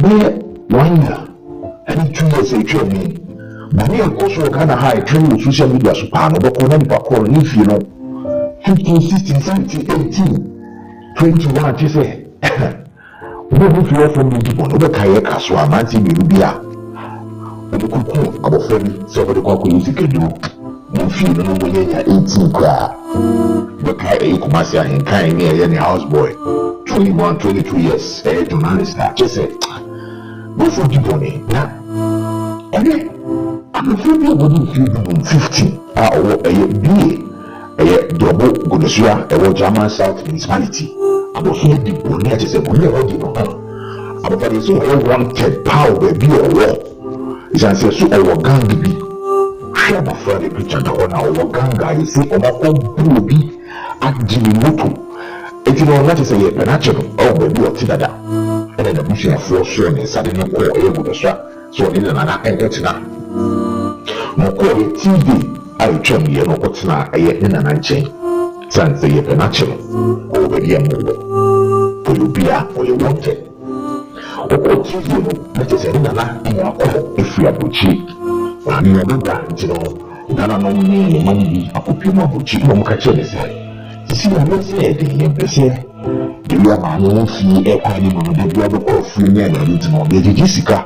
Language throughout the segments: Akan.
1 year and 2 years a training. But we are also kind of high training social media so pan but if you know 15, 16, 17, 18, 21 just say we feel from the people no kayak so amanti be bia okuku abofani so for the kwako yisikedu no feel no we ya 18 kwa the kayak kumasi ahenkan ni ya ni houseboy 21, 22 years to manage that just say no for people na okay I'm afraid you wouldn't feel 15 or a Drobo Godosia, a German South municipality. I'm afraid the bonnet is a bonnet. I'm afraid so I wanted power baby or war. It's an so our gang be. Share my friend the picture on our gang guy. Say on our own baby at Jimmy Moto. It's not to say a penachino or baby or Tidada. And then the bush of 4 showing and suddenly go able to shop. So in another entity now. No call it TV. I trim ye no what's not a yet in an unchain. Sans the penachino. Over the move. For you be up or you wanted. Or TV, that is another in your call if you are butchie. And you are not, you know, Nana no me, money, a copino butchie, no catcher. You see, I must say, the say, the man won't see a penny on the other call free and a little the Jessica.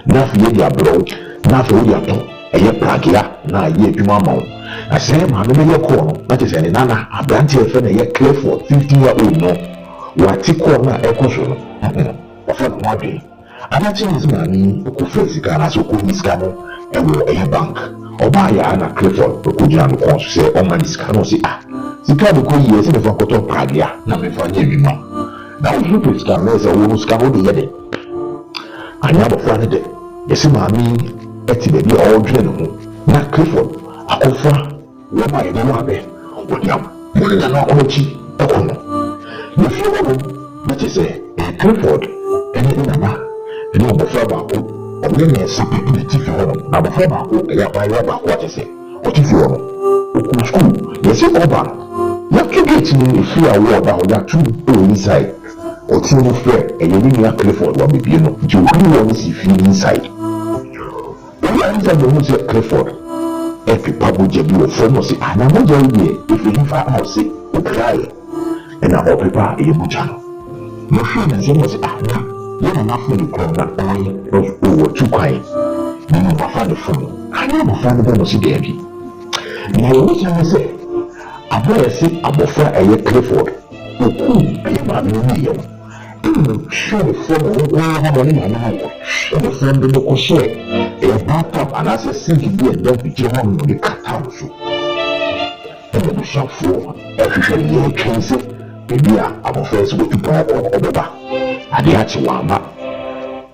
Nothing you abroad, nothing you are. Eye pragia na ye dwuma ma wo asem ma no ye ko no na tese ne nana abranti efe na ye clear for 50-year-old no wati ko na ekoso no ofa no adwe anachi nzima ni ko face ka na so ko miska no ewo eye bank oba ya na clear for ko jira no ko se o ma miska no si sika de ko yi se ne fa ko to pragia na me fa nye dwuma na wo face ka na se wo ska wo de ye de anya bo fa ne de yesi ma mi eti baby all dread no na Clifford akofa we ma ye no abe wodiam mo na na ochi ekono na fi wo na te say Clifford eni na na eni obofa ba ko obi na esa na ti fi wo na obofa ba ko ya ba ko te say o ti fi wo o school yes oba ya to get ni fi award ba o ya tu inside o ti no fe eni ni na Clifford wa bibi no ju wo si fi inside. I'm going to Clifford. Every pabble jebu of Fomosi, and I'm going to if you find out, say, cry. And I hope people are able to. My friend and was you're enough when you call that boy of over 2 quiet. You never find a phone. I never find them as a baby. Now, what I say, I better say, I'm offer a Clifford. Who could be my million. Sure, the phone will have on my life. And the friend will go share. A bathtub and as a sink be a dog with your home with the cat house. And the shop for every year chance it. Baby, I'm a first with the buy or the back. I did actually one back.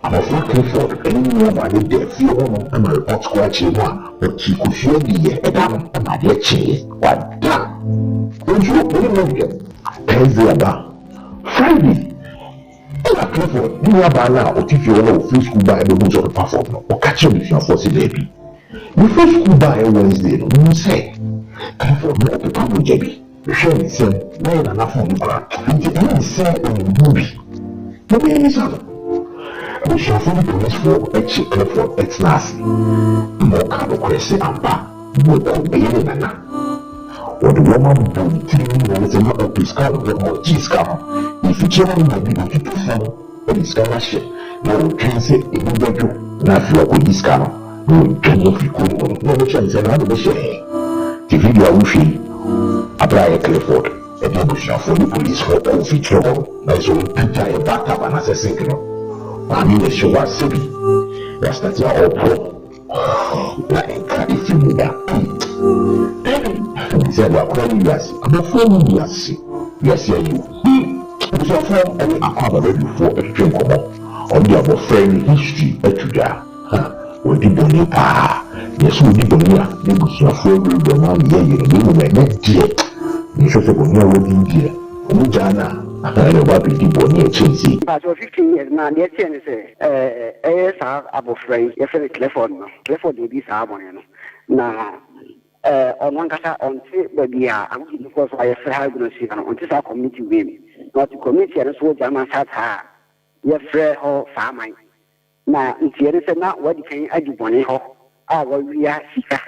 I'm a fucking for any woman in there. Few women, and my hot scratching one, but she could feel the year and I'm my dear cheese. What that? Don't you know them? Thursday about Friday. Clifford, you are by now, or if you want to free school by the rules of the platform, or catch you if you are forcing baby. You free school by Wednesday, you say, Clifford, let the people jabby. The show is saying, why not for me? And you didn't say on the movie. No, me is other. We shall follow the police for a chick Clifford, it's nasty. More kind of crazy and back, more than being in a or the woman doing 3 minutes and not a piece of more cheese cover. If you tell me my people to perform, but it's kind of shit. Now we can say, if you go to, now if you are with this cover, no, can you feel cool? No, the chance and another share. The video will feel apply a Clifford, and then we shall follow the police for all feature. Now so we picture a bathtub and as a signal. I mean, the show was silly. That's not your all pro. Like, if you move that. Said we are calling yes. I'm a phone yes. Yes, you. We shall form any accommodate before a drink on the other friend history at Judah. When the bonnet yes, we did bonia, they would share for the one year you were not dear. You should have bonia with India. Mujana, I don't know the bonia chasing. But 15 years, man, yes, AS above friend, if it's Clifford, Clifford will be Sabon. Now, on one case on baby, I'm because I have to see on this community women, not to committee and so German sat her. yɛfrɛ hɔ faaman na ntiɛ ne sɛ na wɔde kan adi bɔne hɔ a wɔwia sika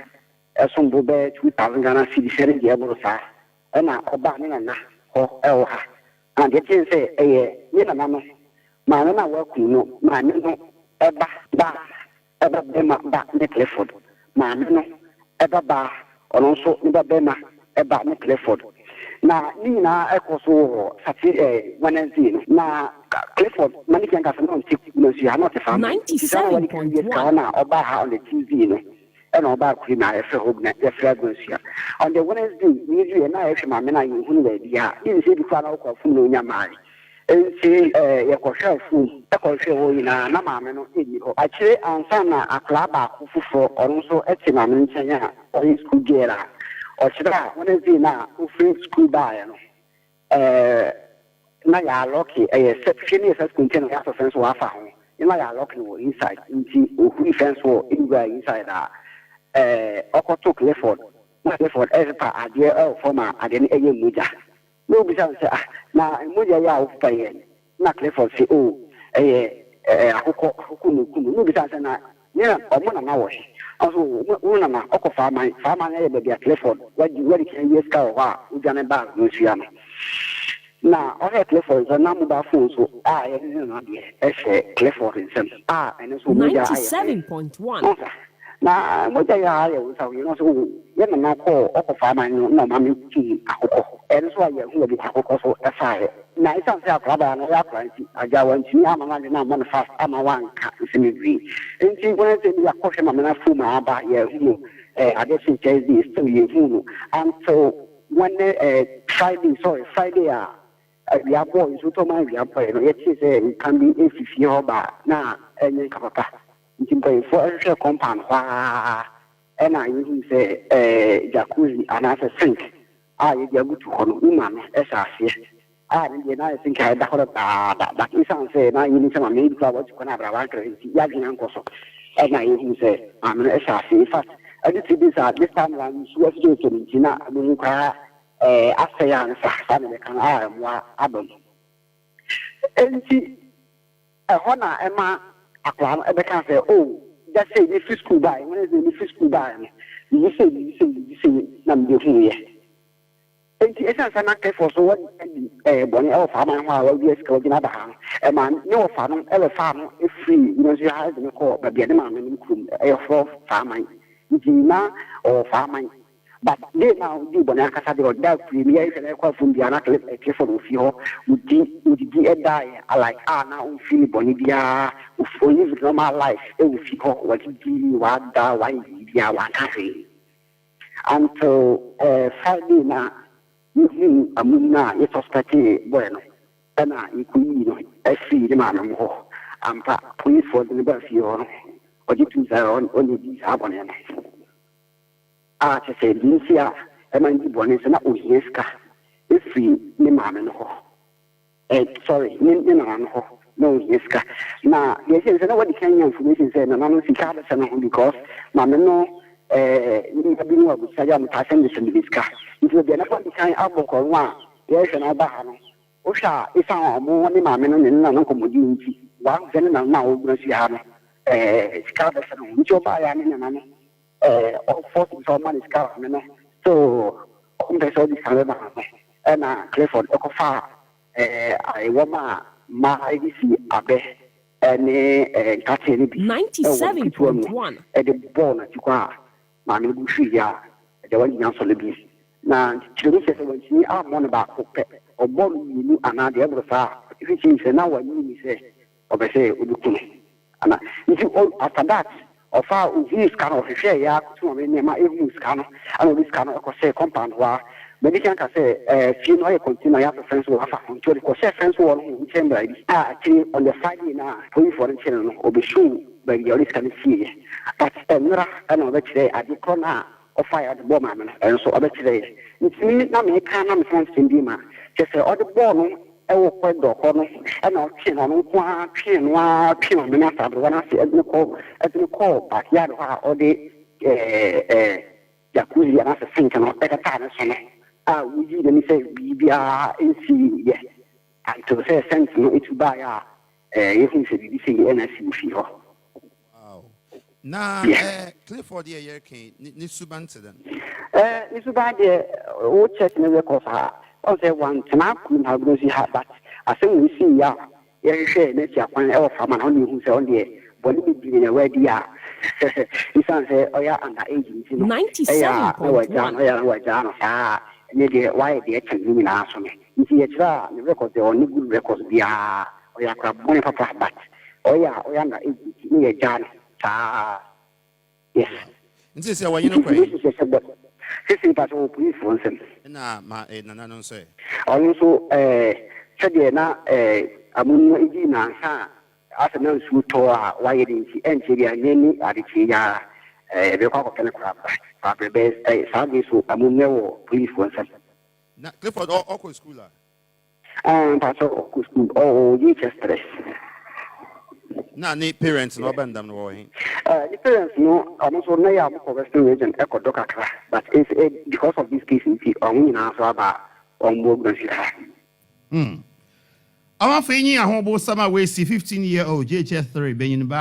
ɛsombo bɛɛ 2000 Ghana cedis sɛ deɛ ɛboro saa ɛna ɔba ne nana hɔ ɛwɔ ha na deɛ kyɛn sɛ ɛyɛ ne nana no maame no a wɔakum no maame no ɛba bɛma ba ne Clifford maame no ɛba baa ɔno nso ne ba bɛma ɛba ne Clifford na ne nyinaa ɛkɔ so wɔ sate Wednesday no na Clifford mani kan kasa no nti no si ha no te fam 97.1 na ɔba ha on the Tuesday no ɛna ɔba kuri na ɛfɛ hɔ na ɛfɛ agonsia on the Wednesday ni du na ɛhwɛ maame na yɛn hunu baabi a ne sɛ bi kwa na ɔkɔ fum no nya mai nti yɛkɔhwɛ fum ɛkɔhwɛ hɔ nyinaa na maame no ɛni hɔ akyire ansa na akla baako foforɔ ɔno nso ɛte maame nkyɛn a ɔyɛ school girl a ɔkyerɛ a Wednesday na ofiri school baeɛ no na yɛ alɔke ɛyɛ fie ne yɛ sɛ school nkyɛn na yɛasɔ fɛn so wafa ho na yɛ alɔke no wɔ inside nti ohuri fɛn so wɔ nwura inside a ɔkɔto Clifford na Clifford ɛrepa adeɛ ɛwɔ fam a adeɛ no ɛyɛ mogya na obisa sɛ na mogya yɛ a wofa yɛ na Clifford sɛ ɛyɛ akokɔ no kum na obisa sɛ na ɔmo nana wɔ he also wo nana ɔkɔ faaman ɛyɛ baabi a Clifford wadi kan yɛ sika wɔ hɔ a wodwane baa no sua no na ɔhɛ Clifford sɛ na mobile phone so a yɛde ne nadeɛ ɛhyɛ Clifford nsɛm a ɛno nso mogya ayɛ 97.1 na mogya yɛ ayɛ wo sa yɛno so yɛ nana ɔkɔ faaman no na ɔma me tii akokɔ ɛno so a yɛho yɛde akokɔ so ɛfaeɛ na ɛsiane sɛ akorabaa no ɔyɛ akora nti agya wantumi ama no ade no ammɔ no fast ama wanka nsɛm dwi nti wɔn sɛ bi akɔhwɛ ma mena fom aba yɛhunu ade so Thursday still yɛhu no until when Friday a awiabɔ nso tɔma awiabɔ no yɛte sɛ nka bi ɛfifie hɔ ba na ɛnyɛ nka papa nti mpanyinfoɔ ɛhwehwɛ compound hɔ a ɛna yɛhu sɛ jacuzzi anaasɛ sink a yɛde agutu hɔ no woma no ɛhyɛ aseɛ a ne deɛ na yɛ sink a ɛda hɔ daada ɛsiane sɛ na yɛnim sɛ mame yɛdi kora wɔte kɔ no abrabankra nti yɛadwena nkɔ so ɛna yɛhu sɛ mame no ɛhyɛ aseɛ in fact ɛde ti bi sɛ this time round nsuo afidie kɛ no nti na ɛbɛhu koraa asɛe a no saa ne bɛka no a ɛmmoa aba mu nti ɛhɔ na ɛma akwaraa no ɛbɛka sɛ just say ne fi school bae wɔn sɛ ne fi school bae no yi sɛ na mede hu yɛ nti ɛsiane sɛ na Clifford so wɔde bɔne ɛwɔ faaman hɔ a wɔawie sika wɔgyina ba ha no ɛma ne wɔfa no ɛbɛfaa no ɛfiri nso ha ɛde ne kɔɔ baabi a ne maame no kurom ɛyɛforɔ faaman nti na ɔwɔ faaman but they now di bɔne akasa de ɔda firi ne yɛhwɛ no ɛkɔ afom bia na Clifford ofi hɔ wodidi ɛdaeɛ alike a na ɔmfi ne bɔne biara ɔlive normal life ɛwɔ fi hɔ wɔdidi wada wayɛ biribiaa waka hwee until Friday na yɛhu amum no a yɛsuspectee bɔɛ no ɛna yɛkɔyii no afiri ne maame mu hɔ ampa policefoɔ de ne ba fie hɔ no ɔgye tum sɛ ɔne di saa bɔne no a kyɛ sɛ di nsi a ɛma ndi bɔne sɛ na ɔhia sika ɛfiri ne maame no hɔ ne nana no hɔ na ɔhia sika na yɛhyɛ sɛ na wɔde kan nya information sɛ nana no sika abɛsɛ no ho because maame no nipa bi no abusa yɛ ametasɛ ne sɛ ne sika nti obi a na wɔde kan abɔ kɔno a yɛhwɛ no aba ha no wohwɛ a ɛsiane a ɔmo ne maame no ne nana no nkɔmmɔdi nti wahwɛ ne nana a ɔgyina si ha no sika abɛsɛ no ho nti ɔbaayɛ ne nana no force himself man is car no so mpɛ sɛ ɔde sika bɛma no ɛna Clifford ɛkɔfa wɔma ma ɛde si abɛ ɛne nkateɛ no bi 97.1 ɛde bɔɔl no akyi kɔ a maame no bu hwii a ɛde wɔnyina nsɔle bi na kyerɛmu sɛ sɛ wɔntumi ammɔ no baako pɛ ɔbɔ no mmienu anaa deɛ ɛboro saa ɛfikyiri sɛ na wanyini sɛ ɔbɛ sɛ ɔbɛku no ana nti after that ɔfa ovi sika no ɔhwehwɛ yɛ akoto ɔmo nneɛma ehu sika no ana obi sika no ɛkɔhyɛ compound hɔ a bɛbi kan ka sɛ fie no ɔyɛ container yɛ afɛ fɛn so wafa ho nti ɔde kɔhyɛ fɛn so wɔ no ho nkyɛn baabi a akyire on the Friday na policefoɔ no kyerɛ no ɔbɛhyew baabi a ɔde sika no fie yɛ but nnora ɛna ɔbɛkyerɛ ade korɔ no a ɔfa yɛ ɔde bɔɔ maame no ɛnso ɔbɛkyerɛ yɛ nti na meka na mefɔn nsɛm bi ma kyɛ sɛ ɔde bɔɔ no ɛwɔ kɔdɔ hɔ no ɛna ɔtwe no ɔno nko ara twe no ara twe maame no asaberewa no ase ɛde ne kɔɔ backyard hɔ a ɔde jacuzzi anaasɛ sink no ɛkɛtaa ne so no a woyi n'ani sɛ biribiara nsi yɛ until sɛ sent no ɛtu baeɛ a If you say this is NSC fee. Wow. Now, Clifford, yeah, can Nisuban to them. Nisuban, old church in the record. Also, one tonight couldn't have no see her, but I think we see ya. Yeah, share next year when our farmer only who's on the when we be in a way, dear. He says, oh, yeah, under agents, 97. Oh, John, why they can do in answer me. You see, it's the record, the only good records be oh, yeah, one papa, but oh, yeah, under agents, me, John. Yes. And this is what you know, this is part of police for them. Nah, my no say. Also, Chadiana, Amun Idina, as a nurse who tore why it is NCD and Nenny at the Chia, the cock of crab, Papa Best, Sadis, Amun police for them. Clifford, or school. Pastor school, oh, yesterday. Now, need parents no bend them no. The parents know almost all my Western region echo docker, but it's because of this case in the on about on board. I'm a 15-year-old JHS3 being back.